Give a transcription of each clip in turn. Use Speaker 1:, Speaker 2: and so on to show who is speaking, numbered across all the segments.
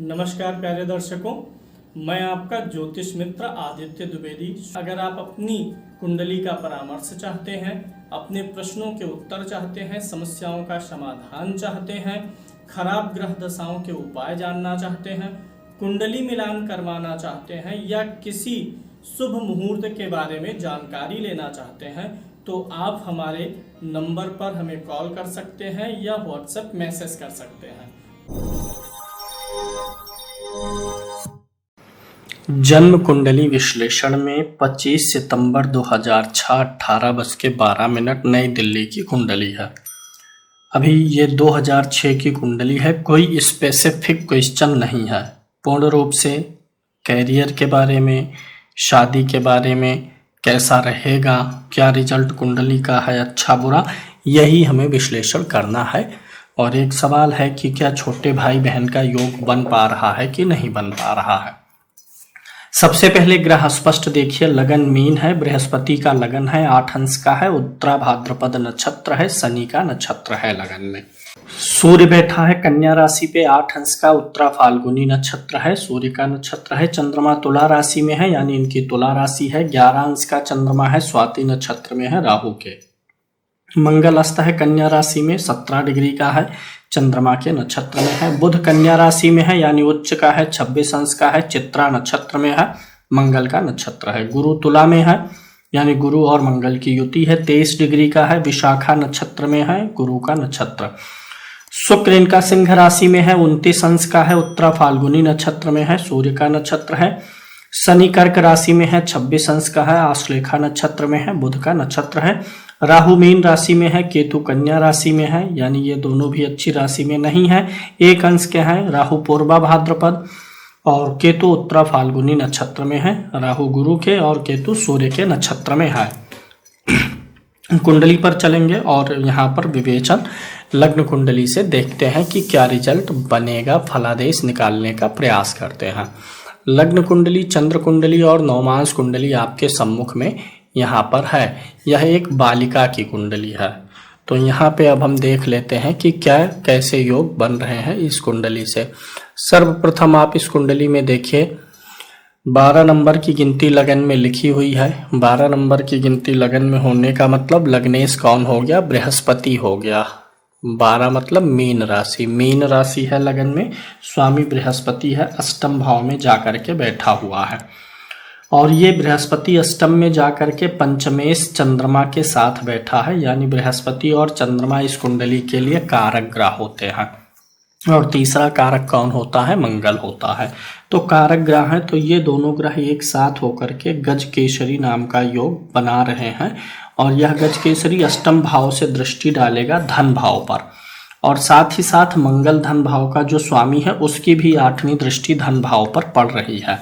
Speaker 1: नमस्कार प्यारे दर्शकों, मैं आपका ज्योतिष मित्र आदित्य द्विवेदी। अगर आप अपनी कुंडली का परामर्श चाहते हैं, अपने प्रश्नों के उत्तर चाहते हैं, समस्याओं का समाधान चाहते हैं, खराब ग्रह दशाओं के उपाय जानना चाहते हैं, कुंडली मिलान करवाना चाहते हैं या किसी शुभ मुहूर्त के बारे में जानकारी लेना चाहते हैं, तो आप हमारे नंबर पर हमें कॉल कर सकते हैं या व्हाट्सएप मैसेज कर सकते हैं। जन्म कुंडली विश्लेषण में 25 सितंबर 2006 18:12 नई दिल्ली की कुंडली है। अभी ये 2006 की कुंडली है, कोई स्पेसिफिक क्वेश्चन नहीं है। पूर्ण रूप से कैरियर के बारे में, शादी के बारे में, कैसा रहेगा, क्या रिजल्ट कुंडली का है, अच्छा बुरा, यही हमें विश्लेषण करना है। और एक सवाल है कि क्या छोटे भाई बहन का योग बन पा रहा है कि नहीं बन पा रहा है। सबसे पहले ग्रह स्पष्ट देखिए, लगन मीन है, बृहस्पति का लगन है, 8 अंश का है, उत्तरा भाद्रपद नक्षत्र है, शनि का नक्षत्र है लगन में। सूर्य बैठा है कन्या राशि पे, 8 अंश का, उत्तरा फाल्गुनी नक्षत्र है, सूर्य का नक्षत्र है। चंद्रमा तुला राशि में है, यानी इनकी तुला राशि है, 11 अंश का चंद्रमा है, स्वाति नक्षत्र में है राहु के। मंगल अस्त है कन्या राशि में, 17 डिग्री का है, चंद्रमा के नक्षत्र में है। बुध कन्या राशि में है, यानी उच्च का है, 26 अंश का है, चित्रा नक्षत्र में है, मंगल का नक्षत्र है। गुरु तुला में है, यानी गुरु और मंगल की युति है, 23 डिग्री का है, विशाखा नक्षत्र में है, गुरु का नक्षत्र। शुक्र इनका सिंह राशि में है, 29 अंश का है, उत्तरा फाल्गुनी नक्षत्र में है, सूर्य का नक्षत्र है। शनि कर्क राशि में है, 26 अंश का है, आश्लेषा नक्षत्र में है, बुध का नक्षत्र है। राहु मीन राशि में है, केतु कन्या राशि में है, यानी ये दोनों भी अच्छी राशि में नहीं है, 1 अंश के हैं। राहु पूर्वा भाद्रपद और केतु उत्तरा फाल्गुनी नक्षत्र में है, राहु गुरु के और केतु सूर्य के नक्षत्र में है। कुंडली पर चलेंगे और यहाँ पर विवेचन लग्न कुंडली से देखते हैं कि क्या रिजल्ट बनेगा, फलादेश निकालने का प्रयास करते हैं। लग्न कुंडली, चंद्र कुंडली और नवमांश कुंडली आपके सम्मुख में यहाँ पर है। यह एक बालिका की कुंडली है, तो यहाँ पे अब हम देख लेते हैं कि क्या कैसे योग बन रहे हैं इस कुंडली से। सर्वप्रथम आप इस कुंडली में देखिए, 12 नंबर की गिनती लगन में लिखी हुई है। 12 नंबर की गिनती लगन में होने का मतलब लग्नेश कौन हो गया, बृहस्पति हो गया। 12 मतलब मीन राशि, मीन राशि है लगन में, स्वामी बृहस्पति है, अष्टम भाव में जाकर के बैठा हुआ है। और ये बृहस्पति अष्टम में जाकर के पंचमेश चंद्रमा के साथ बैठा है, यानी बृहस्पति और चंद्रमा इस कुंडली के लिए कारक ग्रह होते हैं। और तीसरा कारक कौन होता है, मंगल होता है। तो कारक ग्रह है, तो ये दोनों ग्रह एक साथ होकर के गज केसरी नाम का योग बना रहे हैं। और यह गज केसरी अष्टम भाव से दृष्टि डालेगा धन भाव पर, और साथ ही साथ मंगल धन भाव का जो स्वामी है उसकी भी 8वीं दृष्टि धन भाव पर पड़ रही है।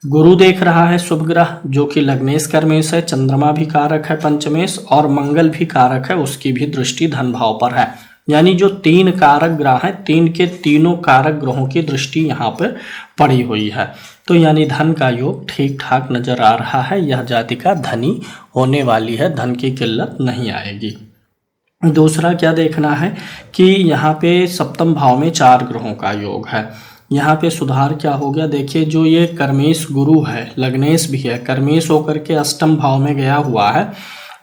Speaker 1: गुरु देख रहा है शुभ ग्रह, जो कि लग्नेश कर्मेश है, चंद्रमा भी कारक है पंचमेश, और मंगल भी कारक है, उसकी भी दृष्टि धन भाव पर है। यानी जो 3 कारक ग्रह हैं, 3 के तीनों कारक ग्रहों की दृष्टि यहाँ पर पड़ी हुई है। तो यानी धन का योग ठीक ठाक नजर आ रहा है, यह जातिका धनी होने वाली है, धन की किल्लत नहीं आएगी। दूसरा क्या देखना है कि यहाँ पे सप्तम भाव में 4 ग्रहों का योग है। यहाँ पे सुधार क्या हो गया, देखिए जो ये कर्मेश गुरु है, लग्नेश भी है, कर्मेश होकर के अष्टम भाव में गया हुआ है,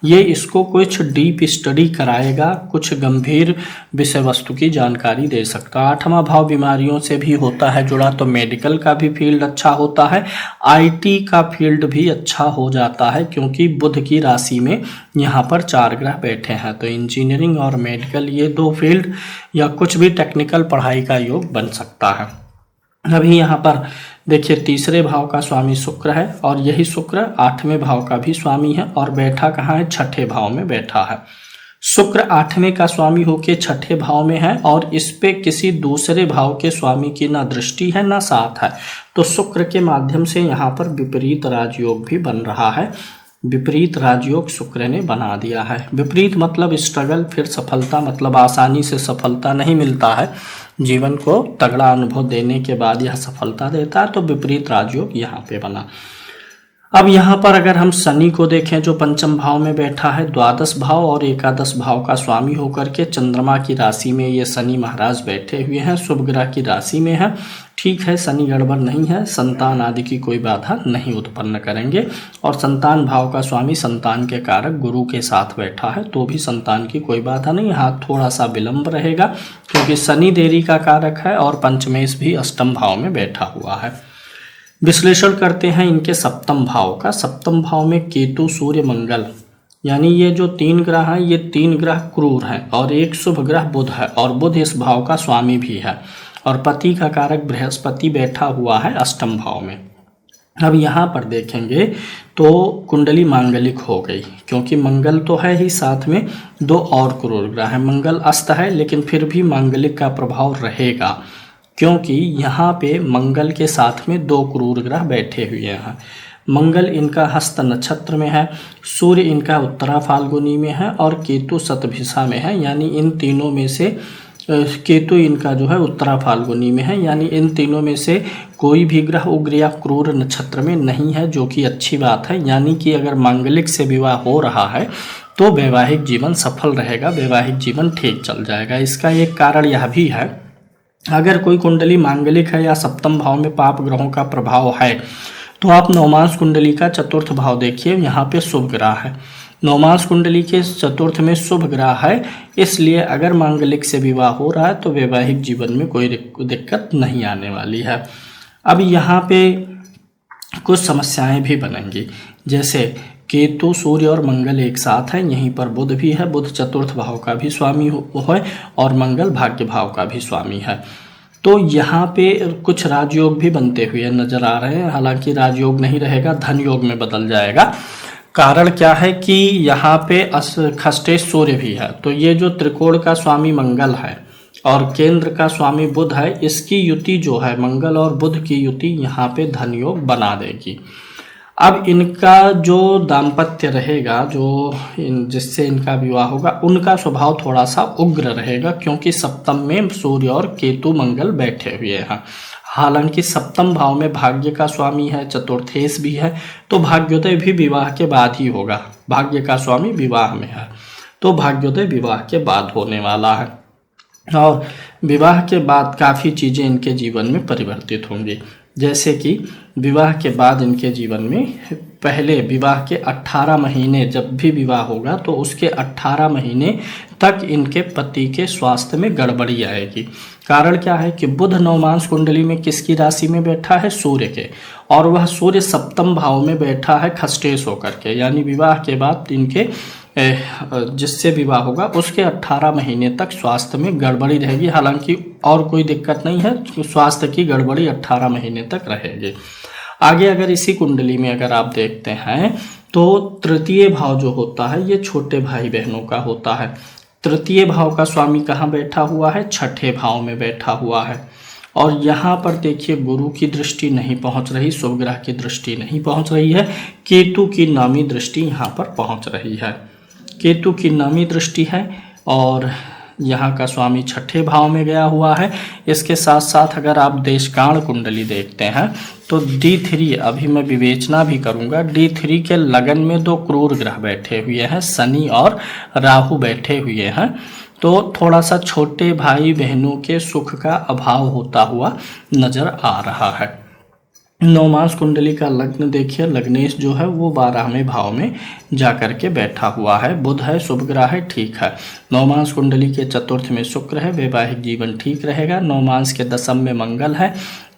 Speaker 1: ये इसको कुछ डीप स्टडी कराएगा, कुछ गंभीर विषय वस्तु की जानकारी दे सकता है। 8वां भाव बीमारियों से भी होता है जुड़ा, तो मेडिकल का भी फील्ड अच्छा होता है, आईटी का फील्ड भी अच्छा हो जाता है, क्योंकि बुध की राशि में यहाँ पर 4 ग्रह बैठे हैं। तो इंजीनियरिंग और मेडिकल, ये 2 फील्ड या कुछ भी टेक्निकल पढ़ाई का योग बन सकता है। अभी यहाँ पर देखिए तीसरे भाव का स्वामी शुक्र है, और यही शुक्र 8वें भाव का भी स्वामी है, और बैठा कहाँ है, 6ठे भाव में बैठा है। शुक्र 8वें का स्वामी होके 6ठे भाव में है, और इस पे किसी दूसरे भाव के स्वामी की ना दृष्टि है ना साथ है। तो शुक्र के माध्यम से यहाँ पर विपरीत राजयोग भी बन रहा है, विपरीत राजयोग शुक्र ने बना दिया है। विपरीत मतलब स्ट्रगल, फिर सफलता, मतलब आसानी से सफलता नहीं मिलता है, जीवन को तगड़ा अनुभव देने के बाद यह सफलता देता है। तो विपरीत राजयोग यहाँ पे बना। अब यहाँ पर अगर हम शनि को देखें जो पंचम भाव में बैठा है, द्वादश भाव और एकादश भाव का स्वामी होकर के चंद्रमा की राशि में ये शनि महाराज बैठे हुए हैं, शुभ ग्रह की राशि में है। ठीक है, शनि गड़बड़ नहीं है, संतान आदि की कोई बाधा नहीं उत्पन्न करेंगे। और संतान भाव का स्वामी संतान के कारक गुरु के साथ बैठा है, तो भी संतान की कोई बाधा नहीं। हाँ, थोड़ा सा विलंब रहेगा क्योंकि शनि देरी का कारक है और पंचमेश भी अष्टम भाव में बैठा हुआ है। विश्लेषण करते हैं इनके सप्तम भाव का। सप्तम भाव में केतु, सूर्य, मंगल, यानी ये जो 3 ग्रह हैं, ये 3 ग्रह क्रूर हैं और एक शुभ ग्रह बुध है और बुध इस भाव का स्वामी भी है और पति का कारक बृहस्पति बैठा हुआ है अष्टम भाव में। अब यहाँ पर देखेंगे तो कुंडली मांगलिक हो गई क्योंकि मंगल तो है ही, साथ में 2 और क्रूर ग्रह हैं। मंगल अस्त है लेकिन फिर भी मांगलिक का प्रभाव रहेगा क्योंकि यहाँ पे मंगल के साथ में 2 क्रूर ग्रह बैठे हुए हैं। मंगल इनका हस्त नक्षत्र में है, सूर्य इनका उत्तरा फाल्गुनी में है और केतु शतभिषा में है, यानी इन तीनों में से केतु इनका जो है उत्तरा फाल्गुनी में है, यानी इन तीनों में से कोई भी ग्रह उग्र या क्रूर नक्षत्र में नहीं है, जो कि अच्छी बात है। यानी कि अगर मांगलिक से विवाह हो रहा है तो वैवाहिक जीवन सफल रहेगा, वैवाहिक जीवन ठीक चल जाएगा। इसका एक कारण यह भी है, अगर कोई कुंडली मांगलिक है या सप्तम भाव में पाप ग्रहों का प्रभाव है तो आप नवमांश कुंडली का चतुर्थ भाव देखिए, यहाँ पे शुभ ग्रह है। नवमांश कुंडली के चतुर्थ में शुभ ग्रह है, इसलिए अगर मांगलिक से विवाह हो रहा है तो वैवाहिक जीवन में कोई दिक्कत नहीं आने वाली है। अब यहाँ पे कुछ समस्याएं भी बनेंगी, जैसे केतु, सूर्य और मंगल एक साथ हैं, यहीं पर बुध भी है, बुध चतुर्थ भाव का भी स्वामी है और मंगल भाग्य भाव का भी स्वामी है। तो यहाँ पे कुछ राजयोग भी बनते हुए नजर आ रहे हैं, हालांकि राजयोग नहीं रहेगा, धन योग में बदल जाएगा। कारण क्या है कि यहाँ पे खष्टेश सूर्य भी है, तो ये जो त्रिकोण का स्वामी मंगल है और केंद्र का स्वामी बुध है, इसकी युति जो है मंगल और बुध की युति यहाँ पे धन योग बना देगी। अब इनका जो दाम्पत्य रहेगा, जिससे इनका विवाह होगा, उनका स्वभाव थोड़ा सा उग्र रहेगा क्योंकि सप्तम में सूर्य और केतु मंगल बैठे हुए हैं। हालांकि सप्तम भाव में भाग्य का स्वामी है, चतुर्थेश भी है, तो भाग्योदय भी विवाह के बाद ही होगा। भाग्य का स्वामी विवाह में है तो भाग्योदय विवाह के बाद होने वाला है और विवाह के बाद काफ़ी चीज़ें इनके जीवन में परिवर्तित होंगी। जैसे कि विवाह के बाद इनके जीवन में पहले विवाह के 18 महीने, जब भी विवाह होगा तो उसके 18 महीने तक इनके पति के स्वास्थ्य में गड़बड़ी आएगी। कारण क्या है कि बुध नवमांश कुंडली में किसकी राशि में बैठा है? सूर्य के, और वह सूर्य सप्तम भाव में बैठा है खष्टेश होकर के, यानी विवाह के बाद इनके जिससे विवाह होगा उसके 18 महीने तक स्वास्थ्य में गड़बड़ी रहेगी। हालांकि और कोई दिक्कत नहीं है, स्वास्थ्य की गड़बड़ी 18 महीने तक रहेगी। आगे अगर इसी कुंडली में अगर आप देखते हैं तो तृतीय भाव जो होता है ये छोटे भाई बहनों का होता है। तृतीय भाव का स्वामी कहाँ बैठा हुआ है? छठे भाव में बैठा हुआ है। और यहाँ पर देखिए गुरु की दृष्टि नहीं पहुँच रही, शुभ ग्रह की दृष्टि नहीं पहुँच रही है, केतु की नामी दृष्टि यहाँ पर पहुँच रही है। केतु की नामी दृष्टि है और यहाँ का स्वामी छठे भाव में गया हुआ है। इसके साथ साथ अगर आप देशकाण कुंडली देखते हैं तो D3, अभी मैं विवेचना भी करूँगा, D3 के लगन में 2 क्रूर ग्रह बैठे हुए हैं, शनि और राहु बैठे हुए हैं। तो थोड़ा सा छोटे भाई बहनों के सुख का अभाव होता हुआ नजर आ रहा है। नवमांश कुंडली का लग्न देखिए, लग्नेश जो है वो 12वें भाव में जाकर के बैठा हुआ है। बुध है, शुभ ग्रह है, ठीक है। नवमांश कुंडली के चतुर्थ में शुक्र है, वैवाहिक जीवन ठीक रहेगा। नवमांश के दशम में मंगल है,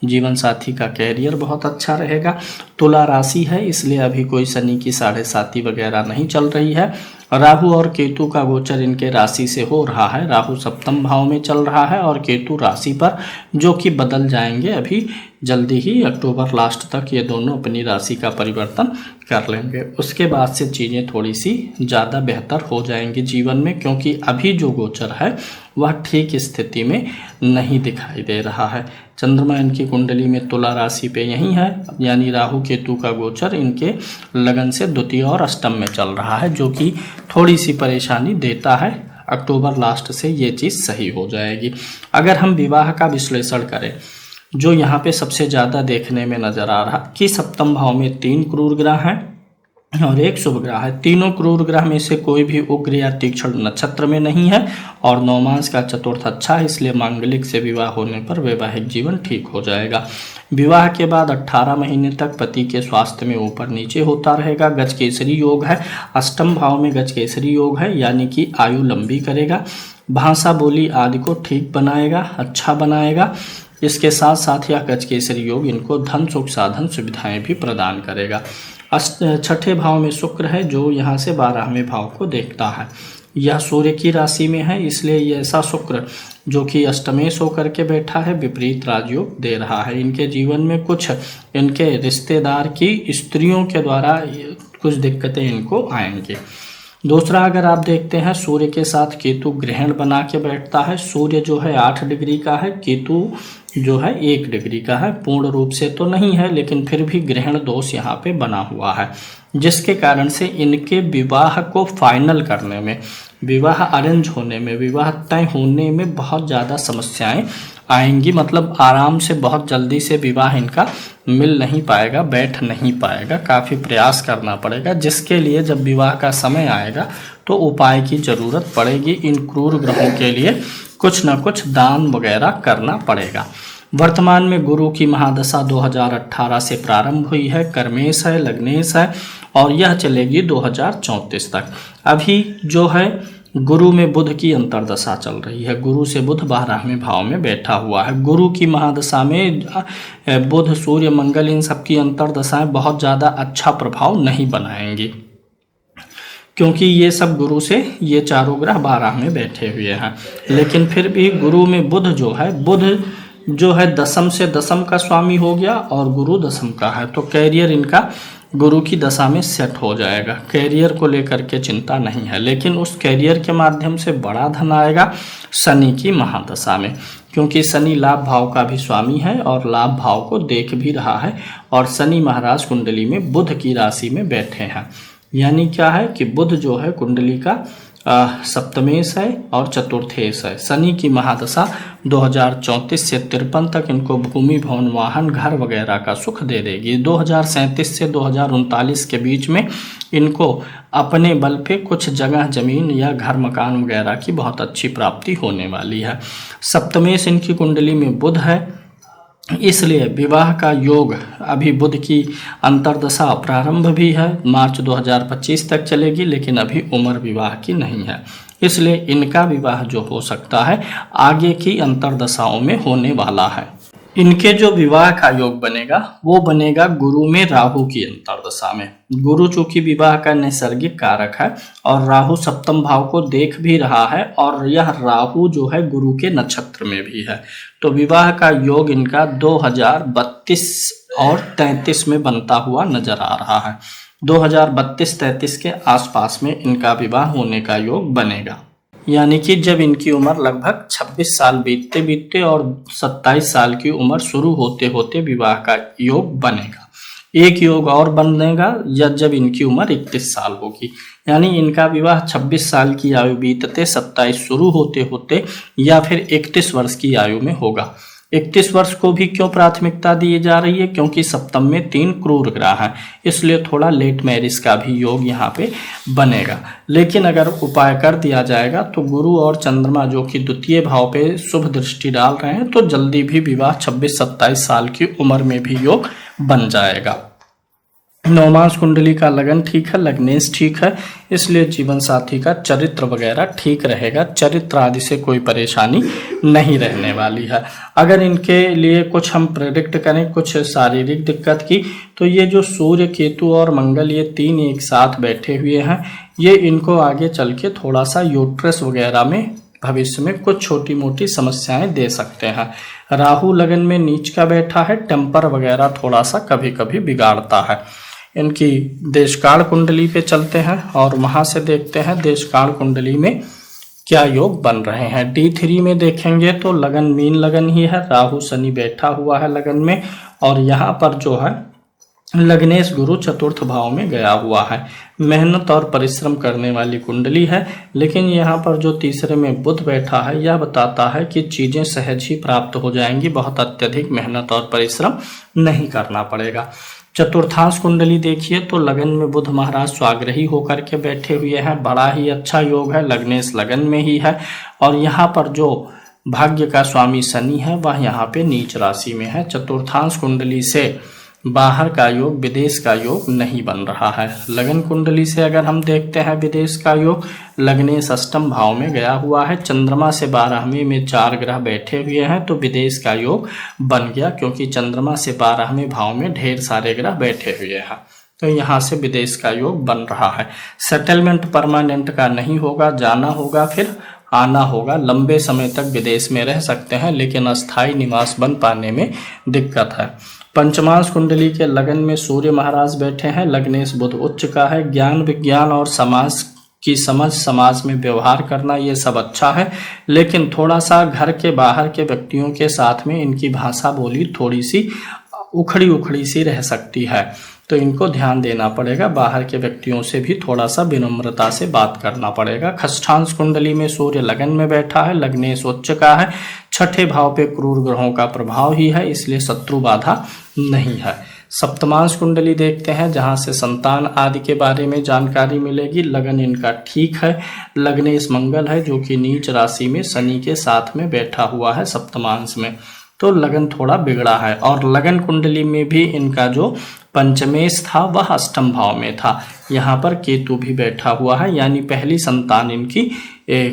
Speaker 1: जीवन साथी का कैरियर बहुत अच्छा रहेगा। तुला राशि है, इसलिए अभी कोई शनि की 7.5 वगैरह नहीं चल रही है। राहु और केतु का गोचर इनके राशि से हो रहा है। राहु सप्तम भाव में चल रहा है और केतु राशि पर, जो कि बदल जाएंगे अभी जल्दी ही, अक्टूबर लास्ट तक ये दोनों अपनी राशि का परिवर्तन कर लेंगे। उसके बाद से चीज़ें थोड़ी सी ज़्यादा बेहतर हो जाएंगी जीवन में, क्योंकि अभी जो गोचर है वह ठीक स्थिति में नहीं दिखाई दे रहा है। चंद्रमा इनकी कुंडली में तुला राशि पे यही है, यानी राहु केतु का गोचर इनके लगन से द्वितीय और अष्टम में चल रहा है, जो कि थोड़ी सी परेशानी देता है। अक्टूबर लास्ट से ये चीज़ सही हो जाएगी। अगर हम विवाह का विश्लेषण करें जो यहाँ पे सबसे ज़्यादा देखने में नजर आ रहा कि सप्तम भाव में 3 क्रूर ग्रह हैं और एक शुभ ग्रह है। तीनों क्रूर ग्रह में से कोई भी उग्र या तीक्ष्ण नक्षत्र में नहीं है और नवमास का चतुर्थ अच्छा है, इसलिए मांगलिक से विवाह होने पर वैवाहिक जीवन ठीक हो जाएगा। विवाह के बाद 18 महीने तक पति के स्वास्थ्य में ऊपर नीचे होता रहेगा। गजकेसरी योग है, अष्टम भाव में गजकेसरी योग है, यानी कि आयु लंबी करेगा, भाषा बोली आदि को ठीक बनाएगा, अच्छा बनाएगा। इसके साथ साथ यह गजकेसरी योग इनको धन सुख साधन सुविधाएं भी प्रदान करेगा। छठे भाव में शुक्र है जो यहाँ से 12वें भाव को देखता है। यह सूर्य की राशि में है, इसलिए ये ऐसा शुक्र जो कि अष्टमेश होकर के बैठा है विपरीत राजयोग दे रहा है। इनके जीवन में कुछ इनके रिश्तेदार की स्त्रियों के द्वारा कुछ दिक्कतें इनको आएंगी। दूसरा, अगर आप देखते हैं सूर्य के साथ केतु ग्रहण बना के बैठता है। सूर्य जो है 8 डिग्री का है, केतु जो है 1 डिग्री का है। पूर्ण रूप से तो नहीं है, लेकिन फिर भी ग्रहण दोष यहाँ पे बना हुआ है, जिसके कारण से इनके विवाह को फाइनल करने में, विवाह अरेंज होने में, विवाह तय होने में बहुत ज़्यादा समस्याएं आएंगी। मतलब आराम से बहुत जल्दी से विवाह इनका मिल नहीं पाएगा, बैठ नहीं पाएगा, काफ़ी प्रयास करना पड़ेगा, जिसके लिए जब विवाह का समय आएगा तो उपाय की ज़रूरत पड़ेगी। इन क्रूर ग्रहों के लिए कुछ न कुछ दान वगैरह करना पड़ेगा। वर्तमान में गुरु की महादशा 2018 से प्रारंभ हुई है, कर्मेश है, लग्नेश है और यह चलेगी 2034 तक। अभी जो है गुरु में बुध की अंतर्दशा चल रही है। गुरु से बुध 12वें भाव में बैठा हुआ है। गुरु की महादशा में बुध, सूर्य, मंगल इन सब की अंतर्दशाएं बहुत ज़्यादा अच्छा प्रभाव नहीं बनाएंगी, क्योंकि ये सब गुरु से, ये चारों ग्रह 12 में बैठे हुए हैं। लेकिन फिर भी गुरु में बुध जो है दशम से दशम का स्वामी हो गया और गुरु दशम का है, तो कैरियर इनका गुरु की दशा में सेट हो जाएगा। कैरियर को लेकर के चिंता नहीं है, लेकिन उस कैरियर के माध्यम से बड़ा धन आएगा शनि की महादशा में, क्योंकि शनि लाभ भाव का भी स्वामी है और लाभ भाव को देख भी रहा है और शनि महाराज कुंडली में बुध की राशि में बैठे हैं। यानी क्या है कि बुध जो है कुंडली का सप्तमेश है और चतुर्थेश है। शनि की महादशा 2034 से 53 तक इनको भूमि, भवन, वाहन, घर वगैरह का सुख दे देगी। 2037 से 2039 के बीच में इनको अपने बल पे कुछ जगह जमीन या घर मकान वगैरह की बहुत अच्छी प्राप्ति होने वाली है। सप्तमेश इनकी कुंडली में बुध है, इसलिए विवाह का योग, अभी बुध की अंतर्दशा प्रारंभ भी है, मार्च 2025 तक चलेगी, लेकिन अभी उम्र विवाह की नहीं है, इसलिए इनका विवाह जो हो सकता है आगे की अंतर्दशाओं में होने वाला है। इनके जो विवाह का योग बनेगा वो बनेगा गुरु में राहु की अंतर्दशा में। गुरु चूंकि विवाह का नैसर्गिक कारक है और राहु सप्तम भाव को देख भी रहा है और यह राहु जो है गुरु के नक्षत्र में भी है, तो विवाह का योग इनका 2032 और 33 में बनता हुआ नजर आ रहा है। 2032-33 के आसपास में इनका विवाह होने का योग बनेगा, यानी कि जब इनकी उम्र लगभग 26 साल बीतते बीतते और 27 साल की उम्र शुरू होते होते विवाह का योग बनेगा। एक योग और बनेगा जब इनकी उम्र 31 साल होगी, यानी इनका विवाह 26 साल की आयु बीतते 27 शुरू होते होते या फिर 31 वर्ष की आयु में होगा। 31 वर्ष को भी क्यों प्राथमिकता दी जा रही है? क्योंकि सप्तम में 3 क्रूर ग्रह हैं, इसलिए थोड़ा लेट मैरिज का भी योग यहाँ पे बनेगा। लेकिन अगर उपाय कर दिया जाएगा तो गुरु और चंद्रमा जो कि द्वितीय भाव पे शुभ दृष्टि डाल रहे हैं, तो जल्दी भी विवाह 26-27 साल की उम्र में भी योग बन जाएगा। नवमास कुंडली का लगन ठीक है, लग्नेश ठीक है, इसलिए जीवन साथी का चरित्र वगैरह ठीक रहेगा, चरित्र आदि से कोई परेशानी नहीं रहने वाली है। अगर इनके लिए कुछ हम प्रेडिक्ट करें कुछ शारीरिक दिक्कत की, तो ये जो सूर्य, केतु और मंगल ये 3 एक साथ बैठे हुए हैं, ये इनको आगे चल के थोड़ा सा यूट्रस वगैरह में भविष्य में कुछ छोटी मोटी समस्याएं दे सकते हैं। राहु लगन में नीच का बैठा है, टेम्पर वगैरह थोड़ा सा कभी कभी बिगाड़ता है। इनकी देशकाल कुंडली पे चलते हैं और वहां से देखते हैं देशकाल कुंडली में क्या योग बन रहे हैं। D3 में देखेंगे तो लगन मीन लगन ही है, राहु शनि बैठा हुआ है लगन में और यहाँ पर जो है लग्नेश गुरु चतुर्थ भाव में गया हुआ है। मेहनत और परिश्रम करने वाली कुंडली है, लेकिन यहाँ पर जो तीसरे में बुध बैठा है यह बताता है कि चीजें सहज ही प्राप्त हो जाएंगी, बहुत अत्यधिक मेहनत और परिश्रम नहीं करना पड़ेगा। चतुर्थांश कुंडली देखिए तो लगन में बुध महाराज स्वाग्रही होकर के बैठे हुए हैं, बड़ा ही अच्छा योग है। लग्नेश लगन में ही है और यहाँ पर जो भाग्य का स्वामी शनि है वह यहाँ पे नीच राशि में है। चतुर्थांश कुंडली से बाहर का योग, विदेश का योग नहीं बन रहा है। लगन कुंडली से अगर हम देखते हैं विदेश का योग, लग्नेश अष्टम भाव में गया हुआ है, चंद्रमा से 12वें में 4 ग्रह बैठे हुए हैं, तो विदेश का योग बन गया, क्योंकि चंद्रमा से 12वें भाव में ढेर सारे ग्रह बैठे हुए हैं, तो यहाँ से विदेश का योग बन रहा है। सेटलमेंट परमानेंट का नहीं होगा, जाना होगा फिर आना होगा, लंबे समय तक विदेश में रह सकते हैं, लेकिन अस्थायी निवास बन पाने में दिक्कत है। पंचमांश कुंडली के लगन में सूर्य महाराज बैठे हैं, लग्नेश बुध उच्च का है। ज्ञान विज्ञान और समाज की समझ, समाज में व्यवहार करना, ये सब अच्छा है, लेकिन थोड़ा सा घर के बाहर के व्यक्तियों के साथ में इनकी भाषा बोली थोड़ी सी उखड़ी उखड़ी सी रह सकती है, तो इनको ध्यान देना पड़ेगा। बाहर के व्यक्तियों से भी थोड़ा सा विनम्रता से बात करना पड़ेगा। खष्ठांश कुंडली में सूर्य लगन में बैठा है, लग्नेश उच्च का है, छठे भाव पे क्रूर ग्रहों का प्रभाव ही है, इसलिए शत्रु बाधा नहीं है। सप्तमांश कुंडली देखते हैं, जहां से संतान आदि के बारे में जानकारी मिलेगी। लगन इनका ठीक है, लग्नेश मंगल है जो कि नीच राशि में शनि के साथ में बैठा हुआ है सप्तमांश में, तो लगन थोड़ा बिगड़ा है। और लगन कुंडली में भी इनका जो पंचमेश था वह अष्टम भाव में था, यहाँ पर केतु भी बैठा हुआ है, यानी पहली संतान इनकी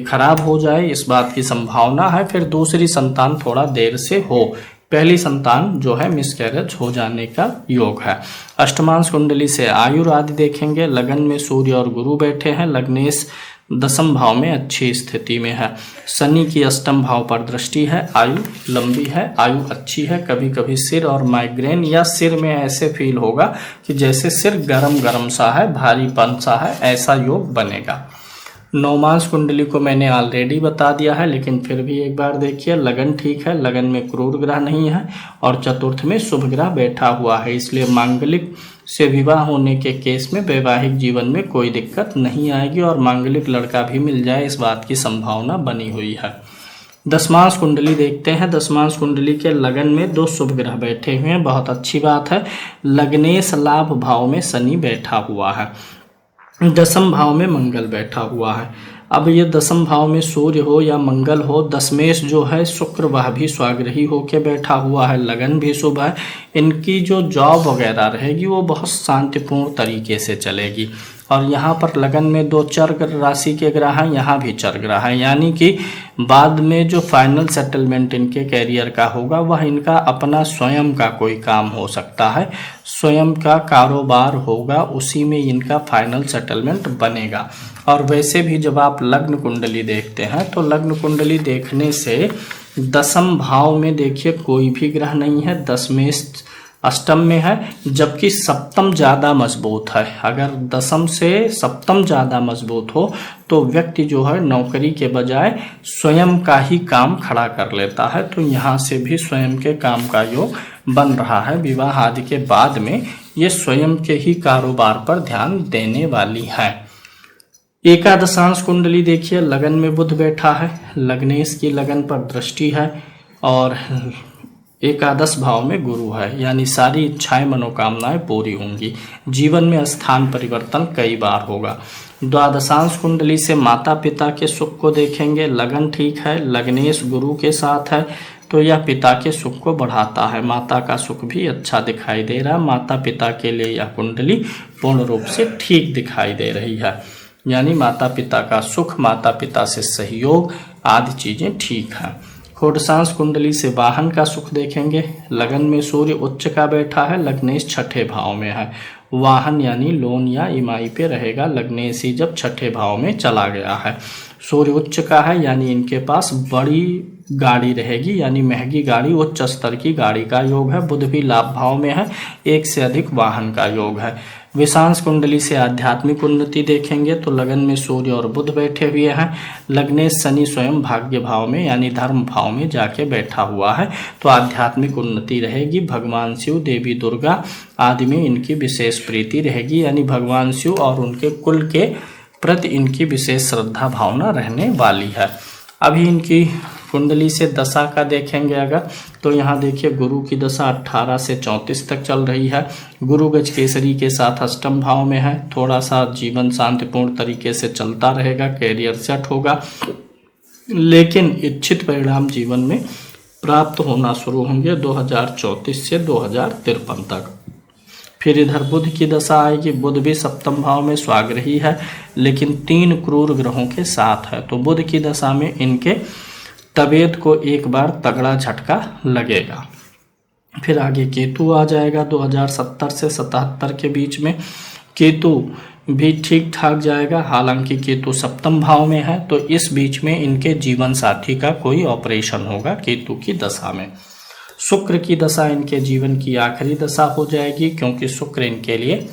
Speaker 1: खराब हो जाए इस बात की संभावना है, फिर दूसरी संतान थोड़ा देर से हो, पहली संतान जो है मिसकैरेज हो जाने का योग है। अष्टमांश कुंडली से आयु आदि देखेंगे, लगन में सूर्य और गुरु बैठे हैं, लग्नेश दसम भाव में अच्छी स्थिति में है, शनि की अष्टम भाव पर दृष्टि है, आयु लंबी है, आयु अच्छी है। कभी कभी सिर और माइग्रेन या सिर में ऐसे फील होगा कि जैसे सिर गरम गरम सा है, भारीपन सा है, ऐसा योग बनेगा। नौमांश कुंडली को मैंने ऑलरेडी बता दिया है, लेकिन फिर भी एक बार देखिए, लगन ठीक है, लगन में क्रूर ग्रह नहीं है और चतुर्थ में शुभ ग्रह बैठा हुआ है, इसलिए मांगलिक से विवाह होने के केस में वैवाहिक जीवन में कोई दिक्कत नहीं आएगी और मांगलिक लड़का भी मिल जाए इस बात की संभावना बनी हुई है। दसमांश कुंडली देखते हैं, दसमांश कुंडली के लगन में 2 शुभ ग्रह बैठे हुए हैं, बहुत अच्छी बात है। लग्नेश लाभ भाव में शनि बैठा हुआ है, दसम भाव में मंगल बैठा हुआ है। अब ये दसम भाव में सूर्य हो या मंगल हो, दशमेश जो है शुक्र वह भी स्वाग्रही होके बैठा हुआ है, लगन भी शुभ है, इनकी जो जॉब वगैरह रहेगी वो बहुत शांतिपूर्ण तरीके से चलेगी। और यहाँ पर लगन में 2 चर राशि के ग्रह हैं, यहाँ भी चर ग्रह हैं, यानी कि बाद में जो फाइनल सेटलमेंट इनके कैरियर का होगा वह इनका अपना स्वयं का कोई काम हो सकता है, स्वयं का कारोबार होगा, उसी में इनका फाइनल सेटलमेंट बनेगा। और वैसे भी जब आप लग्न कुंडली देखते हैं तो लग्न कुंडली देखने से दसम भाव में देखिए कोई भी ग्रह नहीं है, दशमेश अष्टम में है, जबकि सप्तम ज़्यादा मजबूत है। अगर दसम से सप्तम ज़्यादा मजबूत हो तो व्यक्ति जो है नौकरी के बजाय स्वयं का ही काम खड़ा कर लेता है, तो यहाँ से भी स्वयं के काम का योग बन रहा है। विवाह आदि के बाद में ये स्वयं के ही कारोबार पर ध्यान देने वाली है। एकादशांश कुंडली देखिए, लगन में बुध बैठा है, लग्नेश की लगन पर दृष्टि है और एकादश भाव में गुरु है, यानी सारी इच्छाएं मनोकामनाएं पूरी होंगी, जीवन में स्थान परिवर्तन कई बार होगा। द्वादशांश कुंडली से माता पिता के सुख को देखेंगे, लगन ठीक है, लग्नेश गुरु के साथ है, तो यह पिता के सुख को बढ़ाता है, माता का सुख भी अच्छा दिखाई दे रहा है, माता पिता के लिए यह कुंडली पूर्ण रूप से ठीक दिखाई दे रही है, यानी माता पिता का सुख, माता पिता से सहयोग आदि चीजें ठीक हैं। षोडशांश कुंडली से वाहन का सुख देखेंगे, लगन में सूर्य उच्च का बैठा है, लग्नेश छठे भाव में है, वाहन यानी लोन या ईएमआई पे रहेगा, लग्नेश ही जब छठे भाव में चला गया है। सूर्य उच्च का है, यानी इनके पास बड़ी गाड़ी रहेगी, यानी महंगी गाड़ी, उच्च स्तर की गाड़ी का योग है। बुध भी लाभ भाव में है, एक से अधिक वाहन का योग है। विषांश कुंडली से आध्यात्मिक उन्नति देखेंगे तो लगन में सूर्य और बुध बैठे हुए हैं। लग्नेश शनि स्वयं भाग्य भाव में यानी धर्म भाव में जाके बैठा हुआ है, तो आध्यात्मिक उन्नति रहेगी। भगवान शिव, देवी दुर्गा आदि में इनकी विशेष प्रीति रहेगी, यानी भगवान शिव और उनके कुल के प्रति इनकी विशेष श्रद्धा भावना रहने वाली है। अभी इनकी कुंडली से दशा का देखेंगे अगर, तो यहाँ देखिए गुरु की दशा 18 से 34 तक चल रही है। गुरु गज केसरी के साथ अष्टम भाव में है। थोड़ा सा जीवन शांतिपूर्ण तरीके से चलता रहेगा, कैरियर सेट होगा, लेकिन इच्छित परिणाम जीवन में प्राप्त होना शुरू होंगे 2034 से 2053 तक। फिर इधर बुध की दशा आएगी। बुध भी सप्तम भाव में स्वाग्रही है, लेकिन 3 क्रूर ग्रहों के साथ है, तो बुध की दशा में इनके तबीयत को एक बार तगड़ा झटका लगेगा। फिर आगे केतु आ जाएगा 2070 से 77 के बीच में। केतु भी ठीक ठाक जाएगा, हालांकि केतु सप्तम भाव में है, तो इस बीच में इनके जीवन साथी का कोई ऑपरेशन होगा केतु की दशा में। शुक्र की दशा इनके जीवन की आखिरी दशा हो जाएगी, क्योंकि शुक्र इनके लिए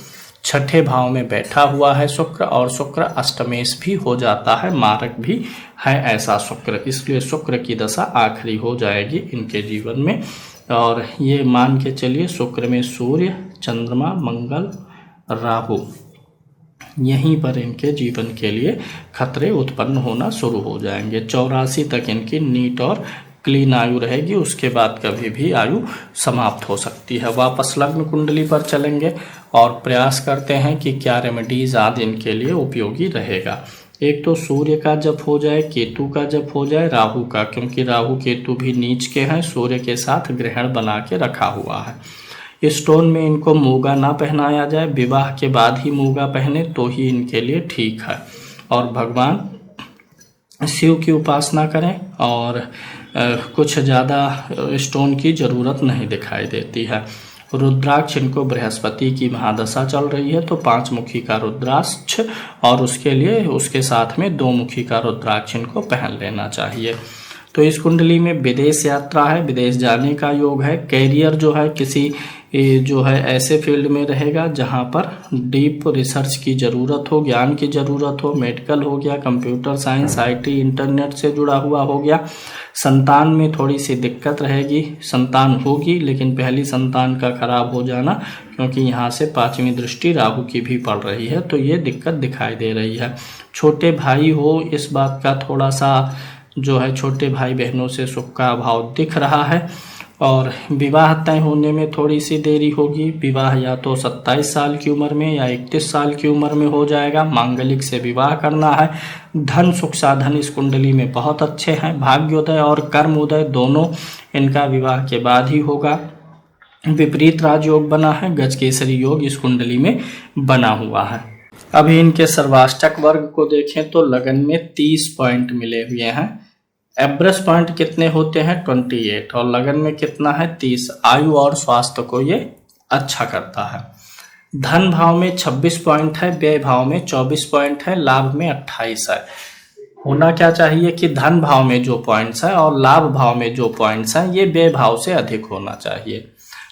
Speaker 1: छठे भाव में बैठा हुआ है शुक्र, और शुक्र अष्टमेश भी हो जाता है, मारक भी है ऐसा शुक्र, इसलिए शुक्र की दशा आखिरी हो जाएगी इनके जीवन में। और ये मान के चलिए शुक्र में सूर्य, चंद्रमा, मंगल, राहु, यहीं पर इनके जीवन के लिए खतरे उत्पन्न होना शुरू हो जाएंगे। 84 तक इनकी नीट और क्लीन आयु रहेगी, उसके बाद कभी भी आयु समाप्त हो सकती है। वापस लग्न कुंडली पर चलेंगे और प्रयास करते हैं कि क्या रेमेडीज आदि इनके लिए उपयोगी रहेगा। एक तो सूर्य का जप हो जाए, केतु का जप हो जाए, राहु का, क्योंकि राहु केतु भी नीच के हैं, सूर्य के साथ ग्रहण बना के रखा हुआ है। स्टोन में इनको मूगा ना पहनाया जाए, विवाह के बाद ही मूगा पहने तो ही इनके लिए ठीक है। और भगवान शिव की उपासना करें, और कुछ ज़्यादा स्टोन की ज़रूरत नहीं दिखाई देती है। रुद्राक्ष इनको बृहस्पति की महादशा चल रही है, तो 5 मुखी का रुद्राक्ष और उसके लिए उसके साथ में 2 मुखी का रुद्राक्ष इनको पहन लेना चाहिए। तो इस कुंडली में विदेश यात्रा है, विदेश जाने का योग है। कैरियर जो है किसी जो है ऐसे फील्ड में रहेगा जहां पर डीप रिसर्च की ज़रूरत हो, ज्ञान की ज़रूरत हो। मेडिकल हो गया, कंप्यूटर साइंस, आईटी, इंटरनेट से जुड़ा हुआ हो गया। संतान में थोड़ी सी दिक्कत रहेगी, संतान होगी लेकिन पहली संतान का खराब हो जाना, क्योंकि यहाँ से 5वीं दृष्टि राहु की भी पड़ रही है, तो ये दिक्कत दिखाई दे रही है। छोटे भाई हो, इस बात का थोड़ा सा जो है छोटे भाई बहनों से सुख का अभाव दिख रहा है। और विवाह तय होने में थोड़ी सी देरी होगी। विवाह या तो 27 साल की उम्र में या 31 साल की उम्र में हो जाएगा। मांगलिक से विवाह करना है। धन सुख साधन इस कुंडली में बहुत अच्छे हैं। भाग्योदय और कर्मोदय दोनों इनका विवाह के बाद ही होगा। विपरीत राजयोग बना है, गजकेसरी योग इस कुंडली में बना हुआ है। अभी इनके सर्वाष्टक वर्ग को देखें तो लगन में 30 पॉइंट मिले हुए हैं। एवरेज पॉइंट कितने होते हैं 28, और लगन में कितना है 30। आयु और स्वास्थ्य को ये अच्छा करता है। धन भाव में 26 पॉइंट है, व्यय भाव में 24 पॉइंट है, लाभ में 28 है। होना क्या चाहिए कि धन भाव में जो पॉइंट्स है और लाभ भाव में जो पॉइंट्स हैं ये व्यय भाव से अधिक होना चाहिए।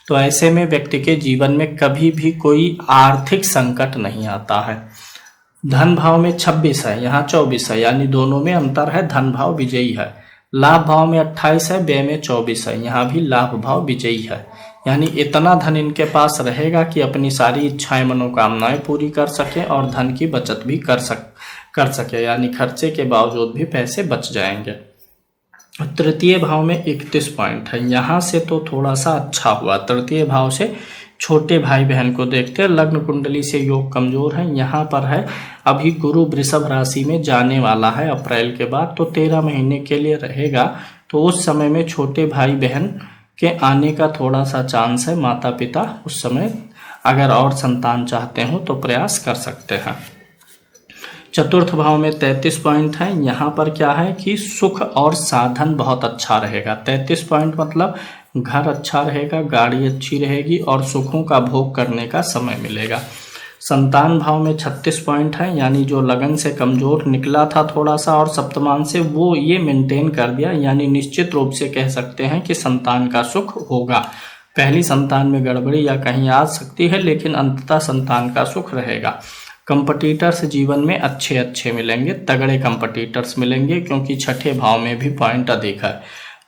Speaker 1: तो ऐसे में व्यक्ति के जीवन में कभी भी कोई आर्थिक संकट नहीं आता है। धन भाव में 26 है, यहाँ 24 है, यानी दोनों में अंतर है, धन भाव विजयी है। लाभ भाव में 28 है, व्यय में 24 है, यहाँ भी लाभ भाव विजयी है। यानी इतना धन इनके पास रहेगा कि अपनी सारी इच्छाएं मनोकामनाएं पूरी कर सके और धन की बचत भी कर सके, यानी खर्चे के बावजूद भी पैसे बच जाएंगे। तृतीय भाव में 31 पॉइंट है, यहाँ से तो थोड़ा सा अच्छा हुआ। तृतीय भाव से छोटे भाई बहन को देखते हैं। लग्न कुंडली से योग कमजोर है, यहाँ पर है अभी गुरु वृषभ राशि में जाने वाला है अप्रैल के बाद, तो 13 महीने के लिए रहेगा। तो उस समय में छोटे भाई बहन के आने का थोड़ा सा चांस है। माता पिता उस समय अगर और संतान चाहते हो तो प्रयास कर सकते हैं। चतुर्थ भाव में 33 पॉइंट है, यहाँ पर क्या है कि सुख और साधन बहुत अच्छा रहेगा। 33 पॉइंट मतलब घर अच्छा रहेगा, गाड़ी अच्छी रहेगी और सुखों का भोग करने का समय मिलेगा। संतान भाव में 36 पॉइंट है, यानी जो लगन से कमजोर निकला था थोड़ा सा और सप्तमान से, वो ये मेंटेन कर दिया, यानी निश्चित रूप से कह सकते हैं कि संतान का सुख होगा। पहली संतान में गड़बड़ी या कहीं आ सकती है, लेकिन अंततः संतान का सुख रहेगा। कंपटीटर्स जीवन में अच्छे अच्छे मिलेंगे, तगड़े कंपटीटर्स मिलेंगे, क्योंकि छठे भाव में भी पॉइंट अधिक है।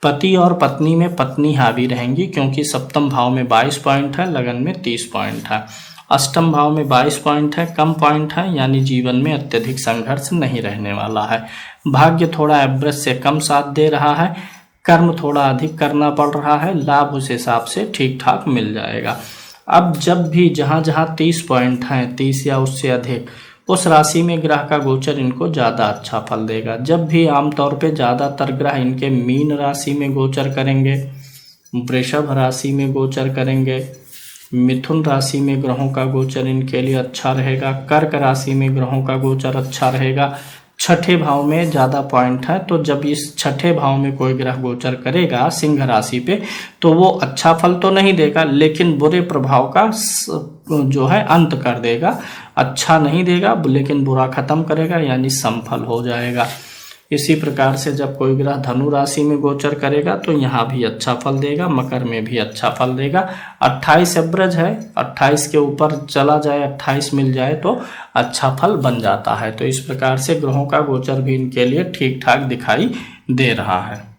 Speaker 1: पति और पत्नी में पत्नी हावी रहेंगी, क्योंकि सप्तम भाव में 22 पॉइंट है, लगन में 30 पॉइंट है। अष्टम भाव में 22 पॉइंट है, कम पॉइंट है, यानी जीवन में अत्यधिक संघर्ष नहीं रहने वाला है। भाग्य थोड़ा एवरेज से कम साथ दे रहा है, कर्म थोड़ा अधिक करना पड़ रहा है, लाभ उस हिसाब से ठीक ठाक मिल जाएगा। अब जब भी जहाँ जहाँ 30 पॉइंट हैं, 30 या उससे अधिक, उस राशि में ग्रह का गोचर इनको ज़्यादा अच्छा फल देगा। जब भी आमतौर पे ज़्यादातर ग्रह इनके मीन राशि में गोचर करेंगे, वृषभ राशि में गोचर करेंगे, मिथुन राशि में ग्रहों का गोचर इनके लिए अच्छा रहेगा, कर्क राशि में ग्रहों का गोचर अच्छा रहेगा। छठे भाव में ज़्यादा पॉइंट है, तो जब इस छठे भाव में कोई ग्रह गोचर करेगा सिंह राशि पे, तो वो अच्छा फल तो नहीं देगा, लेकिन बुरे प्रभाव का जो है अंत कर देगा। अच्छा नहीं देगा, लेकिन बुरा खत्म करेगा, यानी समफल हो जाएगा। इसी प्रकार से जब कोई ग्रह धनु राशि में गोचर करेगा तो यहाँ भी अच्छा फल देगा, मकर में भी अच्छा फल देगा। 28 एवरेज है, 28 के ऊपर चला जाए, 28 मिल जाए तो अच्छा फल बन जाता है। तो इस प्रकार से ग्रहों का गोचर भी इनके लिए ठीक ठाक दिखाई दे रहा है।